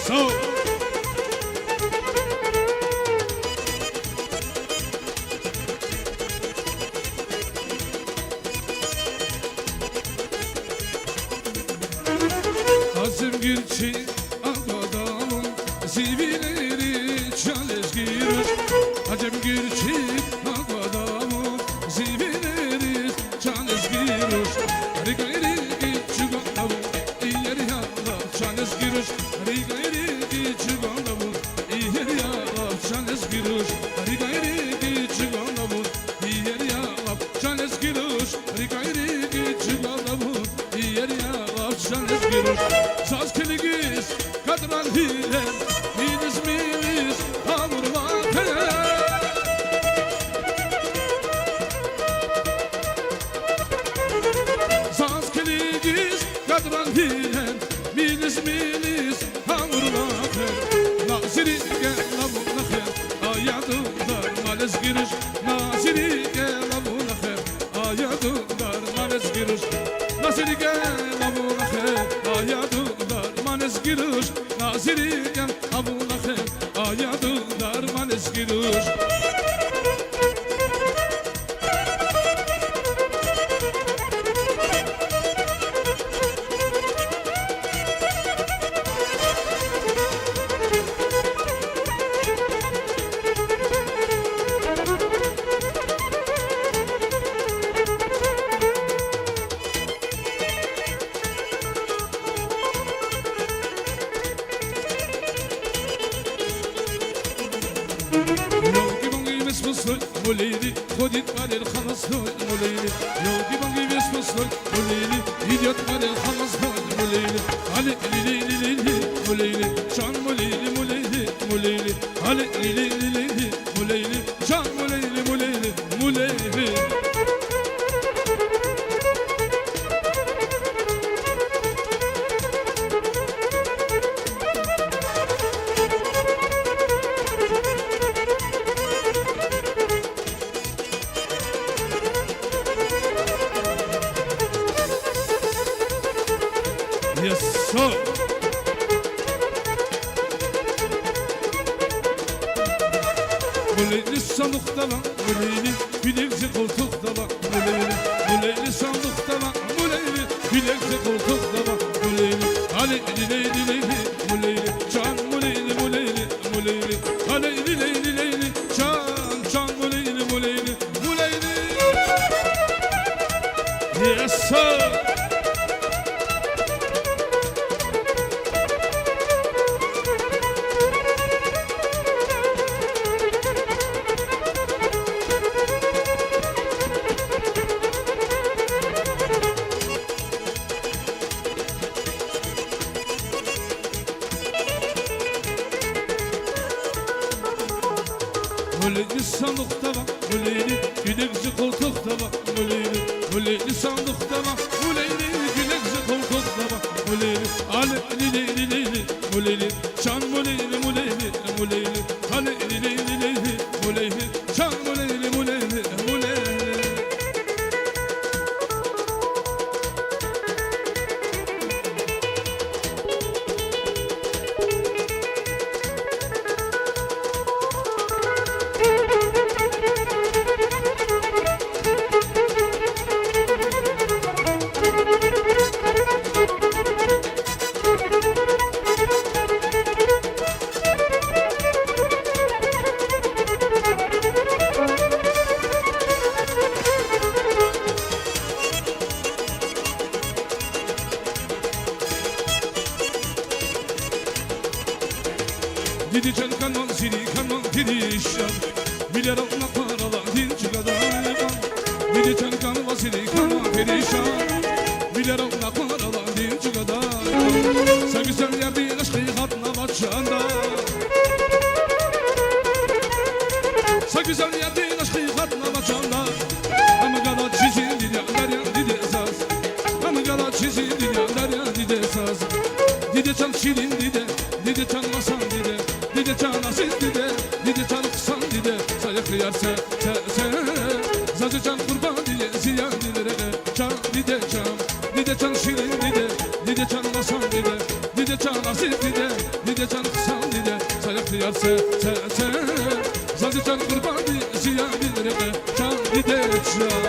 So. Azim Gülçin adamın zibileri çalış girir. Azim Gülçin adamın zibileri çalış girir. Hadi gayri gitçi adamın ileri yallah çalış girir. Hadi gayri gitçi adamın ileri yallah çalış girir. Hadi gayri gitçi adamın ileri yallah çalış girir. Hadi gayri gitçi adamın ileri yallah çalış girir. Saz kiligiz kadran hilen milis hamur vakı. Saz kiligiz kadran hilen milis hamur vakı. Naziri gel abuna kher ayadındar males giriş. Naziri gel abuna kher ayadındar males giriş. Naziri gel abuna kher ayadındar males giriş. Naziri gel abuna kher ayadındar males giriş. موليلي خدي مال الخمس هول موليلي يوكي بنجي بس بصل موليلي يديت مال الخمس هول موليلي علي ليلي ليلي موليلي شان موليلي موليلي موليلي علي ليلي ليلي موليلي شان موليلي موليلي موليلي Yes, sir. Muleyli sandıkta lan, muleyli bilekli koltukta lan, muleyli sandıkta lan, muleyli bilekli koltukta lan, muleyli leyli muleyli can muleyli leyli can muleyli yes sir. Muleyli sandıkta bak, muleyli gülekçi koltukta bak, muleyli sandıkta bak, muleyli gülekçi koltukta bak, muleyli leyli muleyli can muleyli hani leyli muleyli can muleyli Didi can kanon siri kanon girişan Biler olma paralan dinci kadayman Didi can kanon siri kanon girişan Biler olma paralan dinci kadayman Sen güzel yerdin aşkı hatna başanda Sen güzel yerdin aşkı hatna başanda Ama gala çizin didyanlar ya didi esas Ama gala çizin didyanlar ya didi esas Didi can şirin didi can masan didi can aziz didi can kısan didi Sayı kıyar se Zacı can kurban didi ziyan didi can didi can şirin didi can masan didi can aziz didi can yar se Zazi can kurbanı ziya bir rebe Can dide can